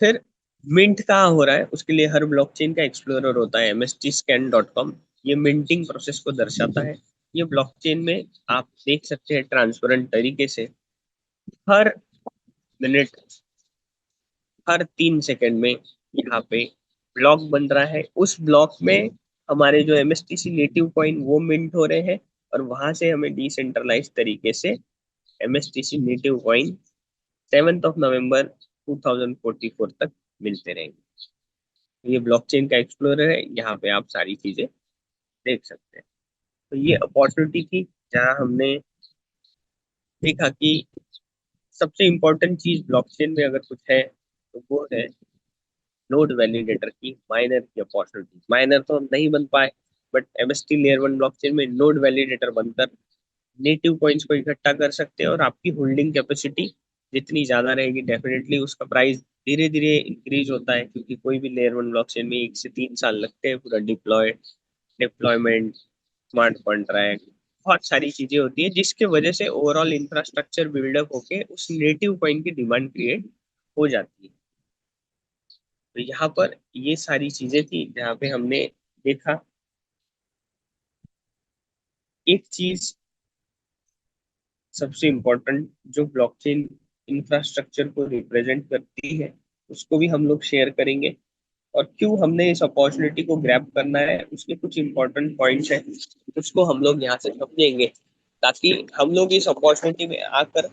फिर मिंट कहाँ हो रहा है उसके लिए हर ब्लॉकचेन का एक्सप्लोरर होता है, mstscan.com। ये मिंटिंग प्रोसेस को दर्शाता है। ये ब्लॉकचेन में आप देख सकते हैं ट्रांसपेरेंट तरीके से हर मिनट, हर 3 सेकंड में यहाँ पे ब्लॉक बन रहा है। उस ब्लॉक में हमारे जो एमएसटीसी नेटिव कॉइन वो मिंट हो रहे हैं और वहां से हमें डिसेंट्रलाइज तरीके से एमएसटीसी नेटिव कॉइन 7 नवंबर 2044 तक मिलते रहेंगे। ये ब्लॉकचेन का एक्सप्लोरर है, यहाँ पे आप सारी चीजें देख सकते हैं। तो ये अपॉर्चुनिटी थी जहाँ हमने देखा कि सबसे इम्पोर्टेंट चीज ब्लॉकचेन में अगर कुछ है तो वो है नोड वैलिडेटर की माइनर की अपॉर्चुनिटी। माइनर तो हम नहीं बन पाए, बट एमएसटी लेयर 1 ब्लॉकचेन में नोड वैलिडेटर बनकर नेटिव कॉइन्स को इकट्ठा कर सकते हैं और आपकी होल्डिंग कैपेसिटी जितनी ज्यादा रहेगी डेफिनेटली उसका प्राइस धीरे धीरे इंक्रीज होता है, क्योंकि कोई भी लेयर 1 ब्लॉकचेन में 1 से 3 साल लगते हैं पूरा डिप्लॉयमेंट, स्मार्ट कॉन्ट्रैक्ट, बहुत सारी चीजें होती है, जिसके वजह से ओवरऑल इंफ्रास्ट्रक्चर बिल्डअप होके उस नेटिव कॉइन की डिमांड क्रिएट हो जाती है। तो यहाँ पर ये सारी चीजें थी जहाँ पे हमने देखा एक चीज सबसे इम्पोर्टेंट जो ब्लॉकचेन इंफ्रास्ट्रक्चर को रिप्रेजेंट करती है, उसको भी हम लोग शेयर करेंगे। और क्यों हमने इस अपॉर्चुनिटी को ग्रैब करना है उसके कुछ इंपॉर्टेंट पॉइंट्स हैं, उसको हम लोग यहाँ से समझेंगे, ताकि हम लोग इस अपॉर्चुनिटी में आकर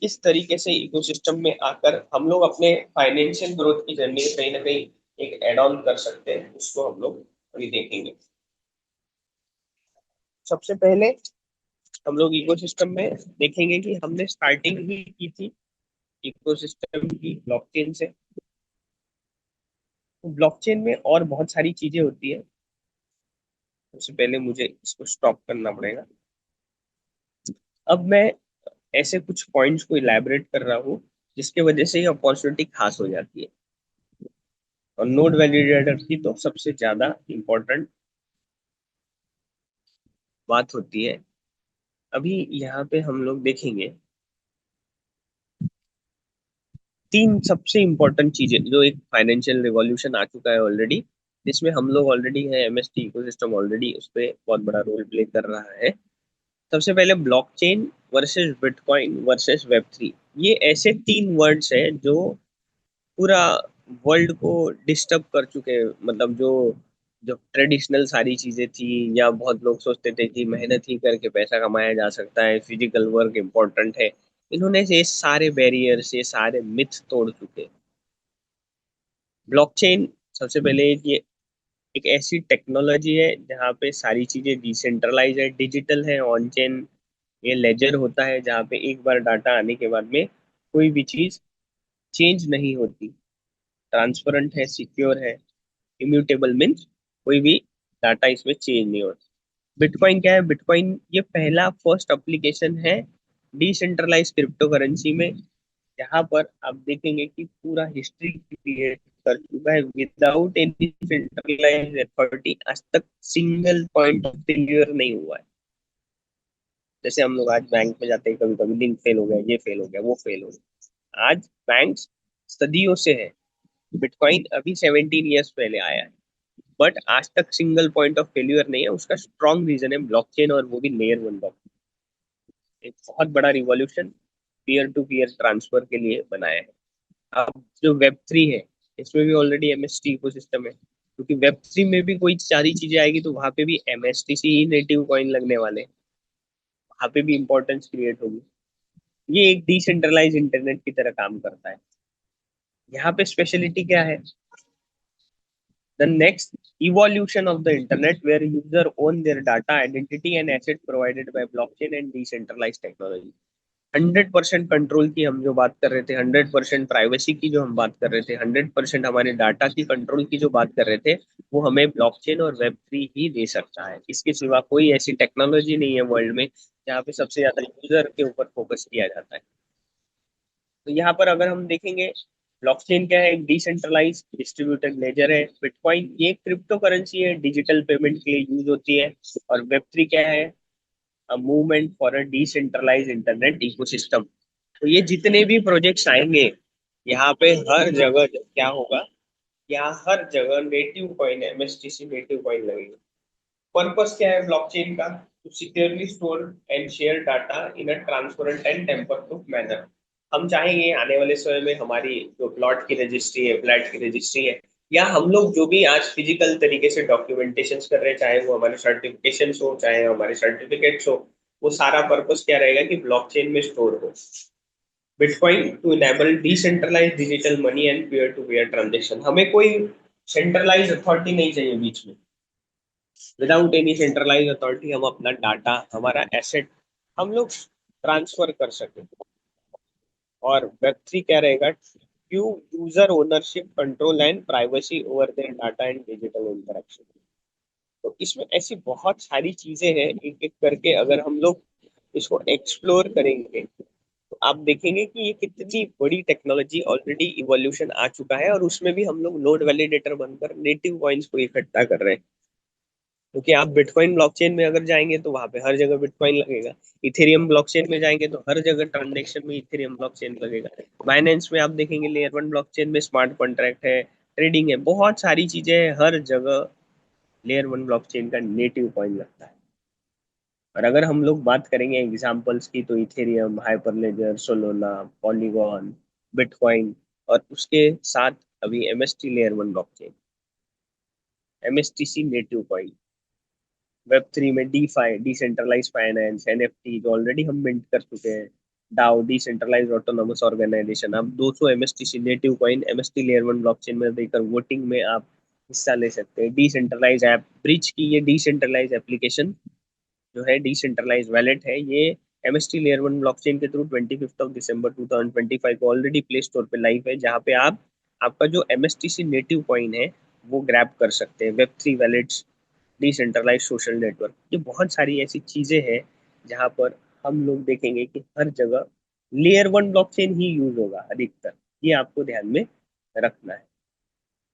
इस तरीके से इकोसिस्टम में आकर हम लोग अपने फाइनेंशियल ग्रोथ की जर्नी कहीं ना कहीं एक एड ऑन कर सकते हैं, उसको हम लोग अभी देखेंगे। सबसे पहले हम लोग इकोसिस्टम में देखेंगे कि हमने स्टार्टिंग भी की थी इकोसिस्टम की ब्लॉकचेन से। तो ब्लॉकचेन में और बहुत सारी चीजें होती है। सबसे पहले मुझे इसको स्टॉप करना पड़ेगा। अब मैं ऐसे कुछ पॉइंट्स को इलैबोरेट कर रहा हूँ जिसके वजह से ये अपॉर्चुनिटी खास हो जाती है। और नोड वैलिडेटर की तो सबसे ज्यादा इम्पोर्टेंट बात होती है। अभी यहाँ पे हम लोग देखेंगे तीन सबसे इम्पोर्टेंट चीजें जो एक फाइनेंशियल रिवॉल्यूशन आ चुका है ऑलरेडी, जिसमें हम लोग ऑलरेडी है, एमएसटी इकोसिस्टम ऑलरेडी उस पर बहुत बड़ा रोल प्ले कर रहा है। सबसे पहले blockchain versus bitcoin versus web three. ये ऐसे तीन वर्ड्स हैं जो पूरा वर्ल्ड को डिस्टर्ब कर चुके हैं। मतलब जो जो ट्रेडिशनल सारी चीजें थी, या बहुत लोग सोचते थे कि मेहनत ही करके पैसा कमाया जा सकता है, फिजिकल वर्क इम्पोर्टेंट है, इन्होंने ये सारे बैरियर्स, ये सारे मिथ्स तोड़ चुके। ब्लॉकचेन सबसे पहले ये एक ऐसी टेक्नोलॉजी है जहाँ पे सारी चीजें डिसेंट्रलाइज है, डिजिटल है, ऑन चेन। ये लेजर होता है जहाँ पे एक बार डाटा आने के बाद में कोई भी चीज चेंज नहीं होती, ट्रांसपेरेंट है, सिक्योर है। इम्यूटेबल मीन्स कोई भी डाटा इसमें चेंज नहीं होता। बिटकॉइन क्या है? बिटकॉइन ये पहला फर्स्ट एप्लीकेशन है डिसेंट्रलाइज क्रिप्टो करेंसी में, यहाँ पर आप देखेंगे कि पूरा हिस्ट्री क्रिएट कर चुका है विदाउट एनी सेंट्रलाइज अथॉरिटी। आज तक सिंगल पॉइंट ऑफ फेल्यूर नहीं हुआ है। जैसे हम लोग आज बैंक में जाते हैं, कभी कभी लिंक फेल हो गया, ये फेल हो गया, वो फेल हो गया। आज बैंक सदियों से है, बिटकॉइन अभी 17 ईयर्स पहले आया है, बट आज तक सिंगल पॉइंट ऑफ फेल्यूर नहीं है। उसका स्ट्रॉन्ग रीजन है ब्लॉकचेन, और वो भी लेयर वन ब्लॉक। एक बहुत बड़ा revolution peer to peer transfer के लिए बनाया है। अब जो वेब थ्री है, इसमें भी ऑलरेडी एमएसटी इकोसिस्टम है, क्योंकि वेब थ्री में भी कोई सारी चीजें आएगी तो वहां पे भी एमएसटीसी ही नेटिव कॉइन लगने वाले हैं, वहां पे भी इंपॉर्टेंस क्रिएट होगी। ये एक डिसेंट्रलाइज इंटरनेट की तरह काम करता है। यहाँ पे स्पेशलिटी क्या है? The next evolution of the internet where user own their data, identity and asset provided by blockchain and decentralized technology। 100% control की हम जो बात कर रहे थे, 100% प्राइवेसी की जो हम बात कर रहे थे, 100% हमारे डाटा की कंट्रोल की जो बात कर रहे थे, वो हमें ब्लॉकचेन और वेब थ्री ही दे सकता है। इसके सिवा कोई ऐसी टेक्नोलॉजी नहीं है वर्ल्ड में जहाँ पे सबसे ज्यादा यूजर के ऊपर फोकस किया जाता है। तो यहाँ पर अगर हम देखेंगे, ब्लॉकचेन क्या है? एक डिसेंट्रलाइज डिस्ट्रीब्यूटेड लेजर है। बिटकॉइन ये क्रिप्टो करेंसी है, डिजिटल पेमेंट के लिए यूज होती है। और वेब थ्री क्या है? A movement for a decentralise internet ecosystem. तो ये जितने भी प्रोजेक्ट्स आएंगे, यहाँ पे हर जगह क्या होगा? यहाँ हर जगह native coin, MSTC native coin लगेगा। पर्पस क्या है ब्लॉकचेन का? To securely store and share data in a transparent and tamper proof manner. हम चाहेंगे आने वाले समय में हमारी जो प्लॉट की रजिस्ट्री है, फ्लैट की रजिस्ट्री है, या हम लोग जो भी आज फिजिकल तरीके से डॉक्यूमेंटेशन कर रहे हैं, चाहे वो हमारे सर्टिफिकेशन हो, चाहे हमारे सर्टिफिकेट्स हो, वो सारा पर्पस क्या रहेगा कि ब्लॉकचेन में स्टोर हो। Bitcoin to enable decentralise digital money and peer to peer transaction. हमें कोई सेंट्रलाइज अथॉरिटी नहीं चाहिए बीच में। विदाउट एनी सेंट्रलाइज अथॉरिटी हम अपना डाटा, हमारा एसेट हम लोग ट्रांसफर कर सके। और वेब थ्री क्या रहेगा? Q user ownership, control and privacy over their data and digital interaction. तो इसमें ऐसी बहुत सारी चीजें हैं, एक एक करके अगर हम लोग इसको एक्सप्लोर करेंगे तो आप देखेंगे कि ये कितनी बड़ी टेक्नोलॉजी ऑलरेडी इवोल्यूशन आ चुका है। और उसमें भी हम लोग नोड वैलिडेटर बनकर नेटिव कॉइन्स को इकट्ठा कर रहे हैं। क्योंकि आप बिटकॉइन ब्लॉकचेन में अगर जाएंगे तो वहां पे हर जगह बिटकॉइन लगेगा। इथेरियम ब्लॉकचेन में जाएंगे तो हर जगह ट्रांजेक्शन में इथेरियम ब्लॉकचेन लगेगा। बाइनेंस में आप देखेंगे लेयर वन ब्लॉकचेन में स्मार्ट कॉन्ट्रैक्ट है, ट्रेडिंग है, बहुत सारी चीजें हैं, हर जगह लेयर वन ब्लॉकचेन का नेटिव कॉइन लगता है। और अगर हम लोग बात करेंगे एग्जांपल्स की, तो Ethereum, Hyperledger, Solana, Polygon, Bitcoin, और उसके साथ अभी MST layer one blockchain, MSTC native coin. Web three में DeFi, decentralize finance, NFT जो ऑलरेडी हम मिंट कर चुके हैं। डाओ डिसेंट्रलाइज्ड ऑटोनोमस ऑर्गेनाइजेशन, आप 200 MSTC native coin MST layer 1 blockchain में देकर वोटिंग में आप हिस्सा ले सकते हैं। डिसेंट्रलाइज ऐप ब्रिज की ये डिसेंट्रलाइज एप्लीकेशन जो है, डिसेंट्रलाइज वैलेट है, ये एमएसटी लेयर 1 ब्लॉकचेन के थ्रू 25 दिसंबर 2025 को ऑलरेडी प्ले स्टोर पे लाइव है, जहाँ पे आप आपका जो एमएसटीसी नेटिव कॉइन है वो ग्रैब कर सकते हैं। Web 3 wallets, decentralise social network, ये बहुत सारी ऐसी चीजें हैं जहाँ पर हम लोग देखेंगे कि हर जगह लेयर 1 ब्लॉकचेन ही यूज होगा अधिकतर। ये आपको ध्यान में रखना है।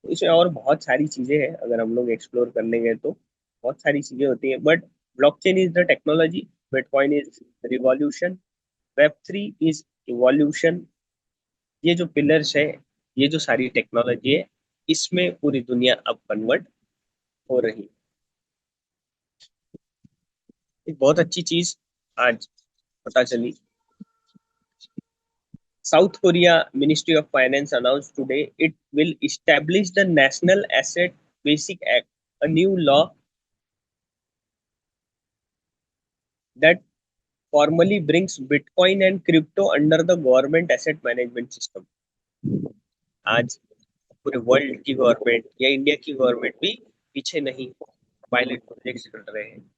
तो इसमें और बहुत सारी चीजें हैं, अगर हम लोग एक्सप्लोर कर लेंगे तो बहुत सारी चीजें होती हैं, but blockchain is the technology, bitcoin is revolution, web 3 is evolution. ये जो पिलर्स है, ये जो सारी टेक्नोलॉजी है, इसमें पूरी दुनिया अब कन्वर्ट हो रही है। एक बहुत अच्छी चीज आज पता चली, South Korea Ministry of Finance announced today it will establish the National Asset Basic Act, a new law that formally brings Bitcoin and crypto under the government asset management system. आज पूरे वर्ल्ड की गवर्नमेंट या इंडिया की गवर्नमेंट भी पीछे नहीं, पायलट प्रोजेक्ट्स कर रहे हैं।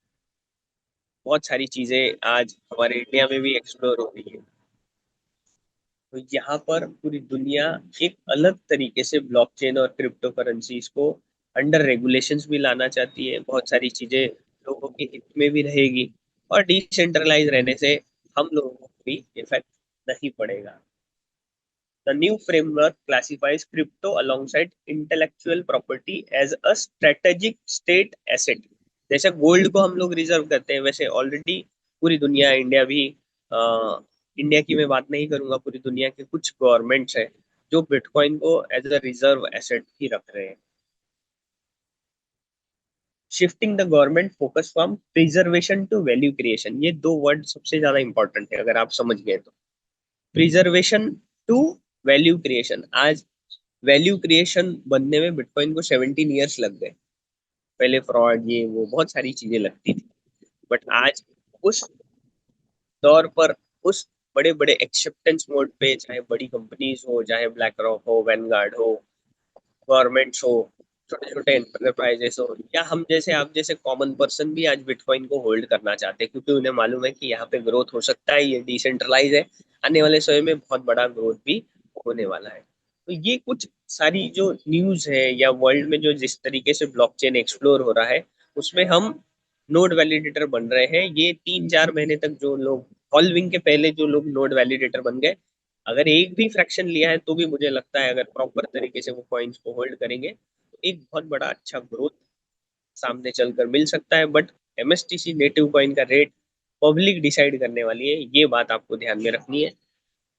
बहुत सारी चीजें आज हमारे इंडिया में भी एक्सप्लोर हो रही है। तो यहाँ पर पूरी दुनिया एक अलग तरीके से ब्लॉकचेन और क्रिप्टो करेंसीज को अंडर रेगुलेशंस भी लाना चाहती है। बहुत सारी चीजें लोगों के हित में भी रहेगी, और डिसेंट्रलाइज रहने से हम लोगों को भी इफेक्ट नहीं पड़ेगा। The new framework classifies crypto alongside intellectual property as a strategic state asset। जैसे गोल्ड को हम लोग रिजर्व करते हैं, वैसे ऑलरेडी पूरी दुनिया, इंडिया भी, इंडिया की मैं बात नहीं करूंगा, पूरी दुनिया के कुछ गवर्नमेंट्स है जो बिटकॉइन को एज अ रिजर्व एसेट ही रख रहे हैं। Shifting the government focus from preservation to value creation, ये दो वर्ड सबसे ज्यादा इंपॉर्टेंट है अगर आप समझ गए तो। प्रिजर्वेशन टू वैल्यू क्रिएशन, आज वैल्यू क्रिएशन बनने में बिटकॉइन को 17 ईयर्स लग गए। पहले फ्रॉड, ये वो बहुत सारी चीजें लगती थी, बट आज उस दौर पर, उस बड़े बड़े एक्सेप्टेंस मोड पे, चाहे बड़ी कंपनीज हो, चाहे ब्लैक रॉक हो, वैनगार्ड हो, गवर्नमेंट्स हो, छोटे छोटे एंटरप्राइजेस हो, या हम जैसे, आप जैसे कॉमन पर्सन भी आज बिटकॉइन को होल्ड करना चाहते हैं, क्योंकि उन्हें मालूम है कि यहाँ पे ग्रोथ हो सकता है, ये डिसेंट्रलाइज है, आने वाले समय में बहुत बड़ा ग्रोथ भी होने वाला है। तो ये कुछ सारी जो न्यूज है, या वर्ल्ड में जो जिस तरीके से ब्लॉकचेन एक्सप्लोर हो रहा है, उसमें हम नोड वैलिडेटर बन रहे हैं। ये 3-4 महीने तक जो लोग, हॉल्विंग के पहले जो लोग नोड वैलिडेटर बन गए, अगर एक भी फ्रैक्शन लिया है तो भी मुझे लगता है, अगर प्रॉपर तरीके से वो कॉइन्स को होल्ड करेंगे तो एक बहुत बड़ा अच्छा ग्रोथ सामने चलकर मिल सकता है। बट एमएसटीसी नेटिव कॉइन का रेट पब्लिक डिसाइड करने वाली है, ये बात आपको ध्यान में रखनी है।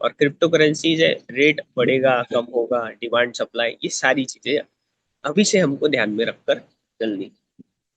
और क्रिप्टो करेंसीज है, रेट बढ़ेगा कम होगा, डिमांड सप्लाई, ये सारी चीजें अभी से हमको ध्यान में रखकर चलनी।